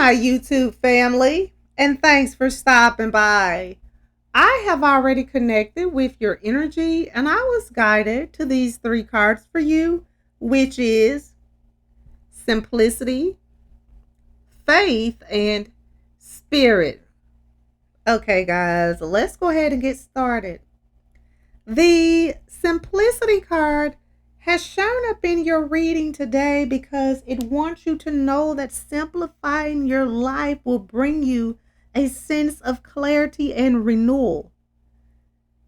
my YouTube family, and thanks for stopping by. I have already connected with your energy, and I was guided to these three cards for you, which is simplicity, faith, and spirit. Okay, guys, let's go ahead and get started. The simplicity card has shown up in your reading today because it wants you to know that simplifying your life will bring you a sense of clarity and renewal.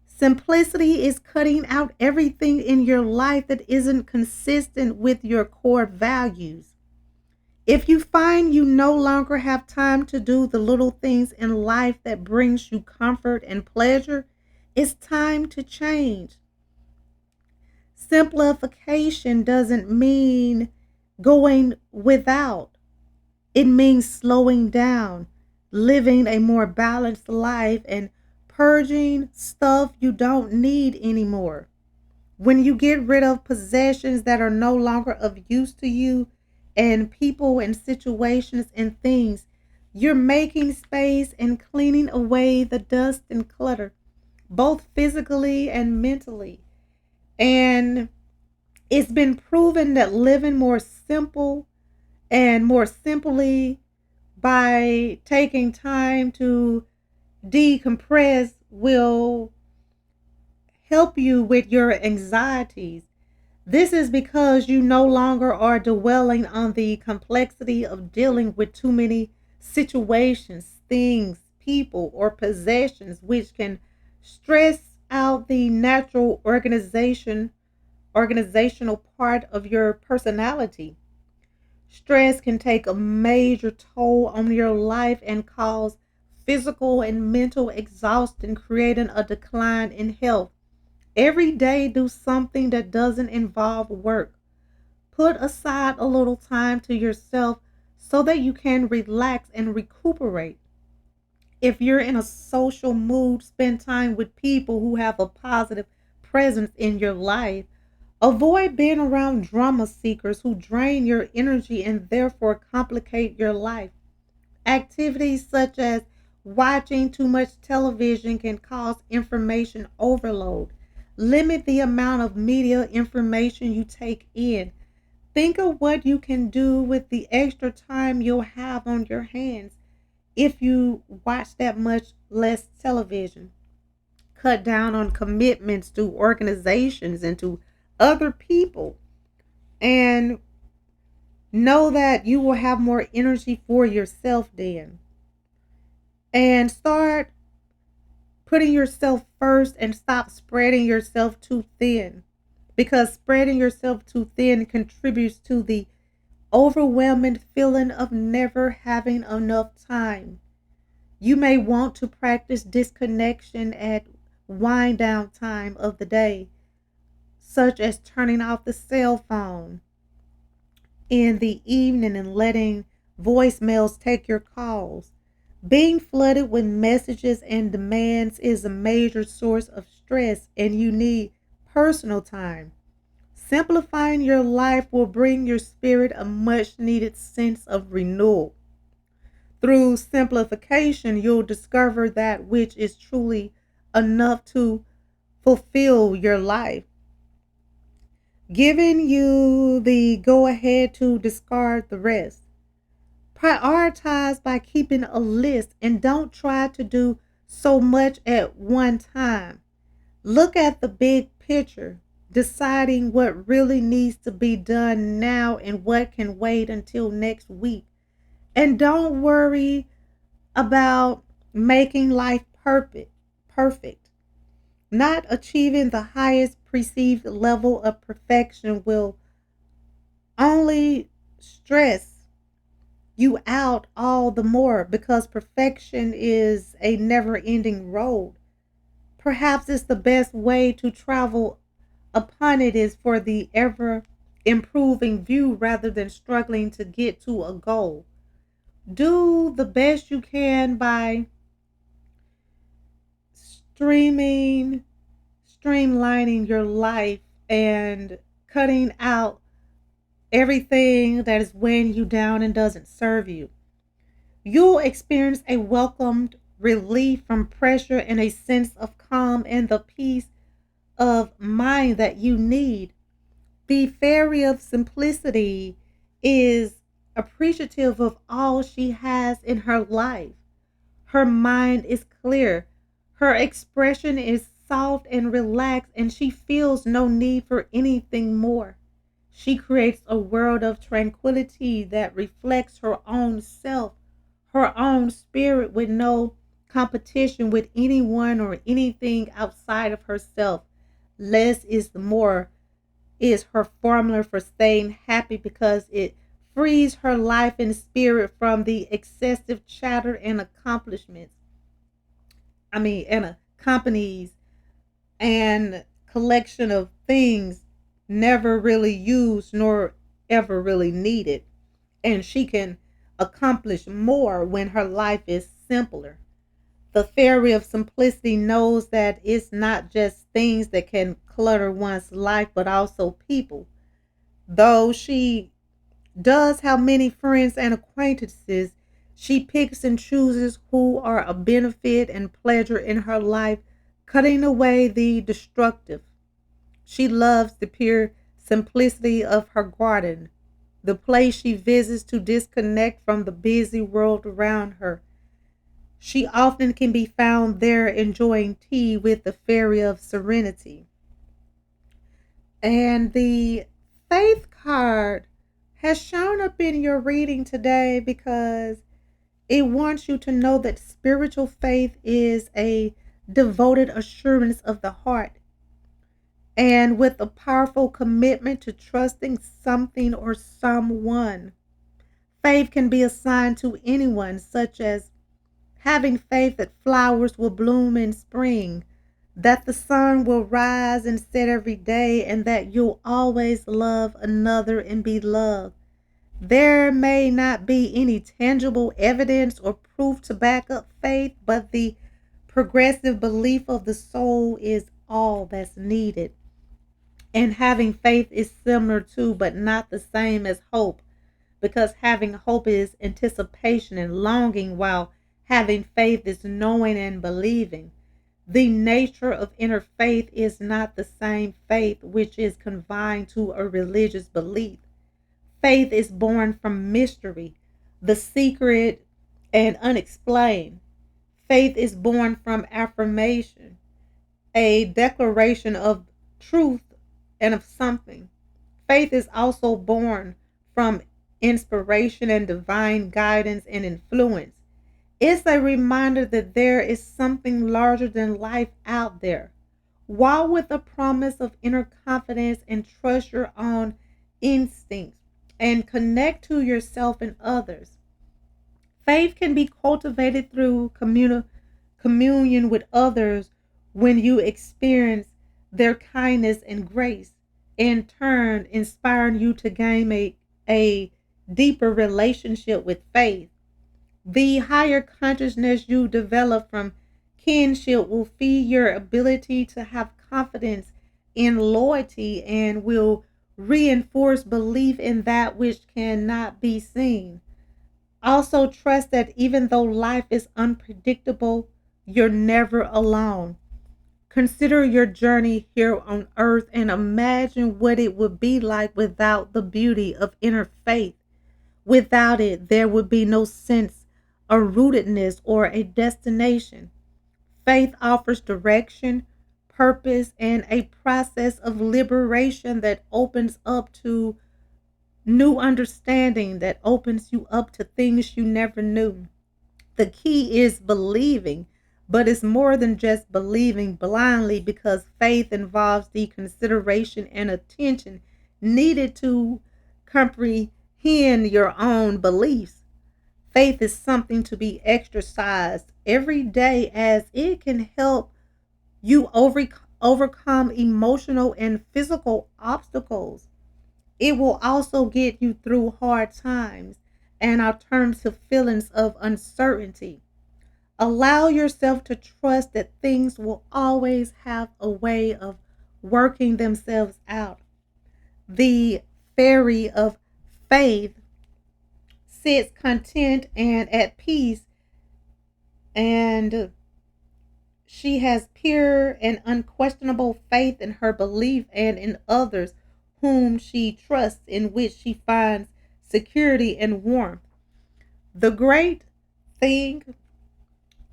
Simplicity is cutting out everything in your life that isn't consistent with your core values. If you find you no longer have time to do the little things in life that brings you comfort and pleasure, it's time to change. Simplification doesn't mean going without. It means slowing down, living a more balanced life, and purging stuff you don't need anymore. When you get rid of possessions that are no longer of use to you, and people and situations and things, you're making space and cleaning away the dust and clutter, both physically and mentally. And it's been proven that living more simple and more simply by taking time to decompress will help you with your anxieties. This is because you no longer are dwelling on the complexity of dealing with too many situations, things, people, or possessions, which can stress out the natural organizational part of your personality. Stress can take a major toll on your life and cause physical and mental exhaustion, creating a decline in health. Every day, do something that doesn't involve work. Put aside a little time to yourself so that you can relax and recuperate. If you're in a social mood, spend time with people who have a positive presence in your life. Avoid being around drama seekers who drain your energy and therefore complicate your life. Activities such as watching too much television can cause information overload. Limit the amount of media information you take in. Think of what you can do with the extra time you'll have on your hands if you watch that much less television. Cut down on commitments to organizations and to other people, and know that you will have more energy for yourself then. And start putting yourself first and stop spreading yourself too thin, because spreading yourself too thin contributes to the overwhelming feeling of never having enough time. You may want to practice disconnection at wind down time of the day, such as turning off the cell phone in the evening and letting voicemails take your calls. Being flooded with messages and demands is a major source of stress, and you need personal time. Simplifying your life will bring your spirit a much needed sense of renewal. Through simplification, you'll discover that which is truly enough to fulfill your life, giving you the go ahead to discard the rest. Prioritize by keeping a list and don't try to do so much at one time. Look at the big picture, deciding what really needs to be done now and what can wait until next week. And don't worry about making life perfect. Not achieving the highest perceived level of perfection will only stress you out all the more because perfection is a never ending road. Perhaps it's the best way to travel upon it is for the ever improving view rather than struggling to get to a goal. Do the best you can by streaming, streamlining your life and cutting out everything that is weighing you down and doesn't serve you. You'll experience a welcomed relief from pressure and a sense of calm and the peace of mind that you need. The fairy of simplicity is appreciative of all she has in her life. Her mind is clear. Her expression is soft and relaxed, and she feels no need for anything more. She creates a world of tranquility that reflects her own self, her own spirit, with no competition with anyone or anything outside of herself. Less is the more is her formula for staying happy because it frees her life and spirit from the excessive chatter and accomplishments. And accompanies and collection of things never really used nor ever really needed. And she can accomplish more when her life is simpler. The fairy of simplicity knows that it's not just things that can clutter one's life, but also people. Though she does have many friends and acquaintances, she picks and chooses who are a benefit and pleasure in her life, cutting away the destructive. She loves the pure simplicity of her garden, the place she visits to disconnect from the busy world around her. She often can be found there enjoying tea with the fairy of serenity. And the faith card has shown up in your reading today because it wants you to know that spiritual faith is a devoted assurance of the heart, and with a powerful commitment to trusting something or someone. Faith can be assigned to anyone, such as having faith that flowers will bloom in spring, that the sun will rise and set every day, and that you'll always love another and be loved. There may not be any tangible evidence or proof to back up faith, but the progressive belief of the soul is all that's needed. And having faith is similar to, but not the same as hope, because having hope is anticipation and longing, while having faith is knowing and believing. The nature of inner faith is not the same faith which is confined to a religious belief. Faith is born from mystery, the secret and unexplained. Faith is born from affirmation, a declaration of truth and of something. Faith is also born from inspiration and divine guidance and influence. It's a reminder that there is something larger than life out there. While with a promise of inner confidence and trust your own instincts and connect to yourself and others. Faith can be cultivated through communion with others when you experience their kindness and grace, in turn inspiring you to gain a deeper relationship with faith. The higher consciousness you develop from kinship will feed your ability to have confidence in loyalty and will reinforce belief in that which cannot be seen. Also, trust that even though life is unpredictable, you're never alone. Consider your journey here on earth and imagine what it would be like without the beauty of inner faith. Without it, there would be no sense of rootedness or a destination. Faith offers direction, purpose, and a process of liberation that opens up to new understanding, that opens you up to things you never knew. The key is believing, but it's more than just believing blindly, because faith involves the consideration and attention needed to comprehend your own beliefs. Faith is something to be exercised every day, as it can help you overcome emotional and physical obstacles. It will also get you through hard times and alternative feelings of uncertainty. Allow yourself to trust that things will always have a way of working themselves out. The fairy of faith sits content and at peace, and she has pure and unquestionable faith in her belief and in others whom she trusts, in which she finds security and warmth. The great thing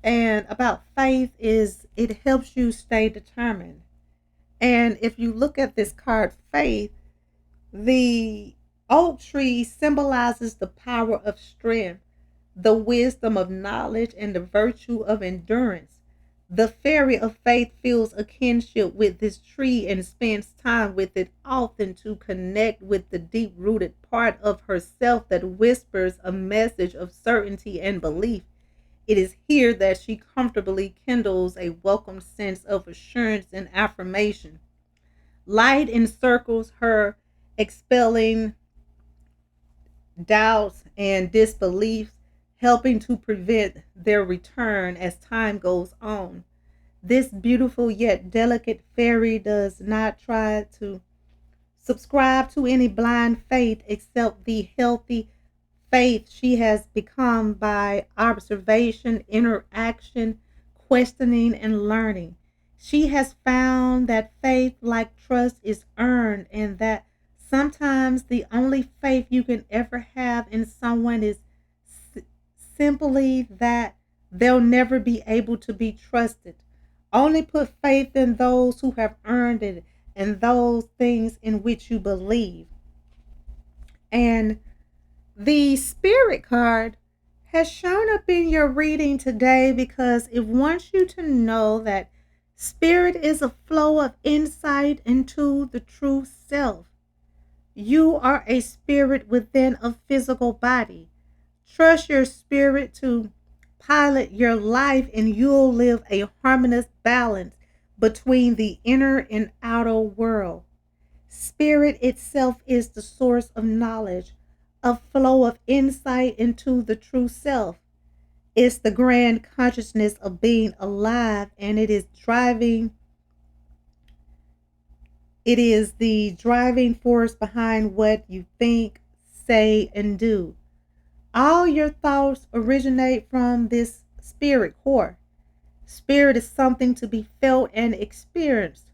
and about faith is it helps you stay determined. And if you look at this card, faith, the oak tree symbolizes the power of strength, the wisdom of knowledge, and the virtue of endurance. The fairy of faith feels a kinship with this tree and spends time with it often to connect with the deep rooted part of herself that whispers a message of certainty and belief. It is here that she comfortably kindles a welcome sense of assurance and affirmation. Light encircles her, expelling doubts and disbeliefs, helping to prevent their return as time goes on. This beautiful yet delicate fairy does not try to subscribe to any blind faith except the healthy faith she has become by observation, interaction, questioning, and learning. She has found that faith, like trust, is earned, and that sometimes the only faith you can ever have in someone is simply that they'll never be able to be trusted. Only put faith in those who have earned it and those things in which you believe. And the spirit card has shown up in your reading today because it wants you to know that spirit is a flow of insight into the true self. You are a spirit within a physical body. Trust your spirit to pilot your life, and you'll live a harmonious balance between the inner and outer world. Spirit itself is the source of knowledge, a flow of insight into the true self. It's the grand consciousness of being alive, and it is the driving force behind what you think, say, and do. All your thoughts originate from this spirit core. Spirit is something to be felt and experienced.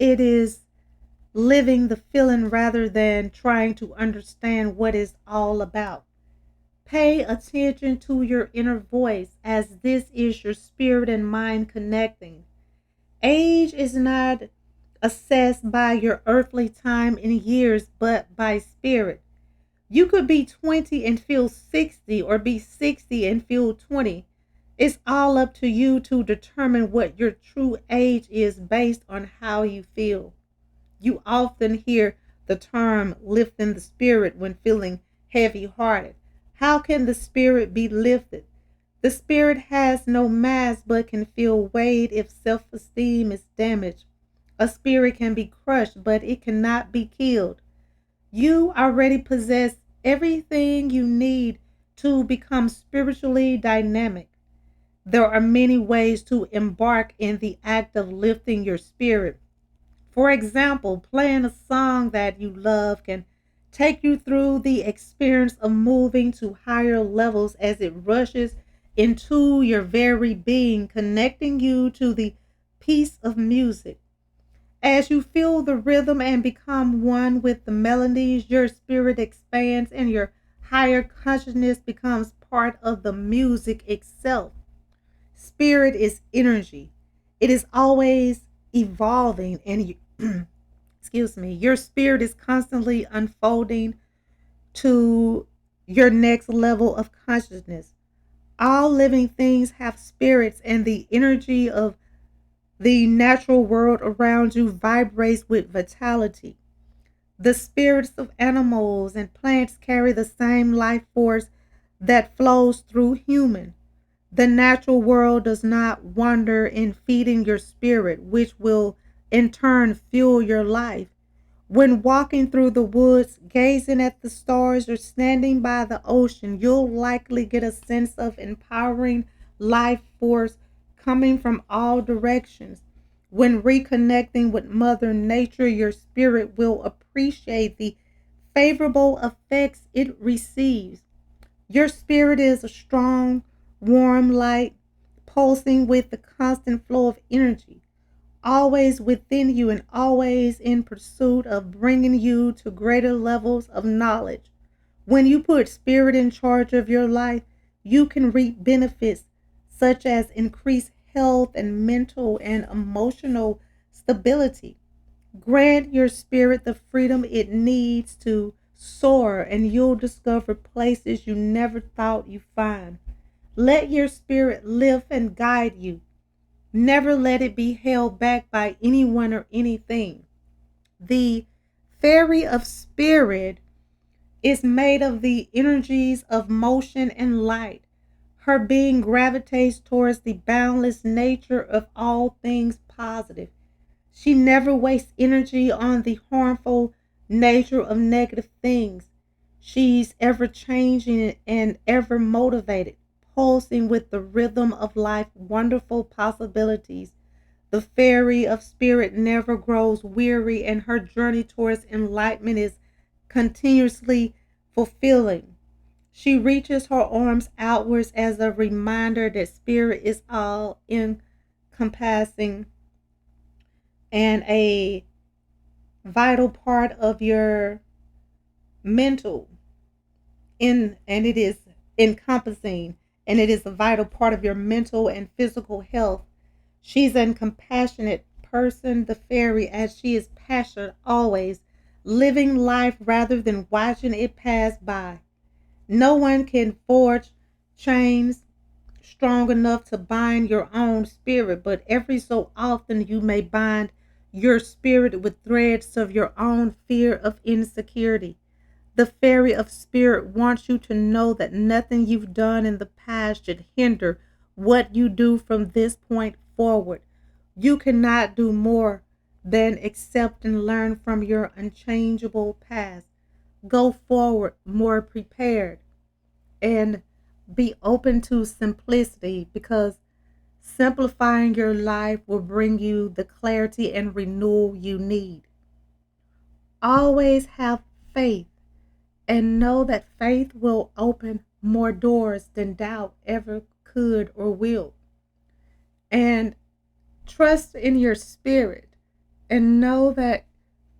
It is living the feeling rather than trying to understand what it's all about. Pay attention to your inner voice, as this is your spirit and mind connecting. Age is not assessed by your earthly time in years, but by spirit. You could be 20 and feel 60, or be 60 and feel 20. It's all up to you to determine what your true age is based on how you feel. You often hear the term lifting the spirit when feeling heavy hearted. How can the spirit be lifted? The spirit has no mass but can feel weighed if self esteem is damaged. A spirit can be crushed, but it cannot be killed. You already possess everything you need to become spiritually dynamic. There are many ways to embark in the act of lifting your spirit. For example, playing a song that you love can take you through the experience of moving to higher levels as it rushes into your very being, connecting you to the peace of music. As you feel the rhythm and become one with the melodies, your spirit expands and your higher consciousness becomes part of the music itself. Spirit is energy. It is always evolving, and excuse me, your spirit is constantly unfolding to your next level of consciousness. All living things have spirits, and the energy of the natural world around you vibrates with vitality. The spirits of animals and plants carry the same life force that flows through human. The natural world does not wander in feeding your spirit, which will in turn fuel your life. When walking through the woods, gazing at the stars, or standing by the ocean, you'll likely get a sense of empowering life force coming from all directions. When reconnecting with Mother Nature, your spirit will appreciate the favorable effects it receives. Your spirit is a strong, warm light, pulsing with the constant flow of energy, always within you and always in pursuit of bringing you to greater levels of knowledge. When you put spirit in charge of your life, you can reap benefits such as increased health and mental and emotional stability. Grant your spirit the freedom it needs to soar, and you'll discover places you never thought you'd find. Let your spirit lift and guide you. Never let it be held back by anyone or anything. The fairy of spirit is made of the energies of motion and light. Her being gravitates towards the boundless nature of all things positive. She never wastes energy on the harmful nature of negative things. She's ever changing and ever motivated, pulsing with the rhythm of life's wonderful possibilities. The fairy of spirit never grows weary, and her journey towards enlightenment is continuously fulfilling. She reaches her arms outwards as a reminder that spirit is all encompassing and a vital part of your mental and it is encompassing, and it is a vital part of your mental and physical health. She's a compassionate person, the fairy, as she is passionate always, living life rather than watching it pass by. No one can forge chains strong enough to bind your own spirit, but every so often you may bind your spirit with threads of your own fear of insecurity. The fairy of spirit wants you to know that nothing you've done in the past should hinder what you do from this point forward. You cannot do more than accept and learn from your unchangeable past. Go forward more prepared and be open to simplicity, because simplifying your life will bring you the clarity and renewal you need. Always have faith and know that faith will open more doors than doubt ever could or will. And trust in your spirit and know that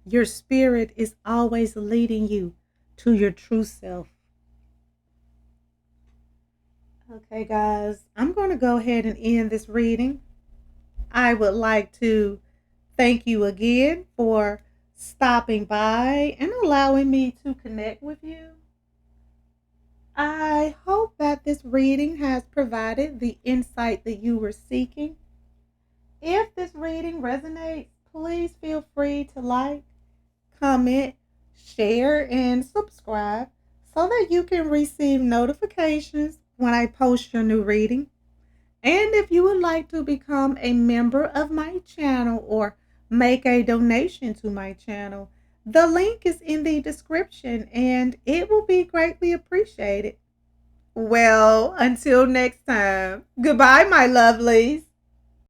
your spirit is always leading you to your true self. Okay, guys, I'm going to go ahead and end this reading. I would like to thank you again for stopping by and allowing me to connect with you. I hope that this reading has provided the insight that you were seeking. If this reading resonates, please feel free to like, comment, share, and subscribe so that you can receive notifications when I post your new reading. And if you would like to become a member of my channel or make a donation to my channel, the link is in the description and it will be greatly appreciated. Well, until next time, goodbye, my lovelies.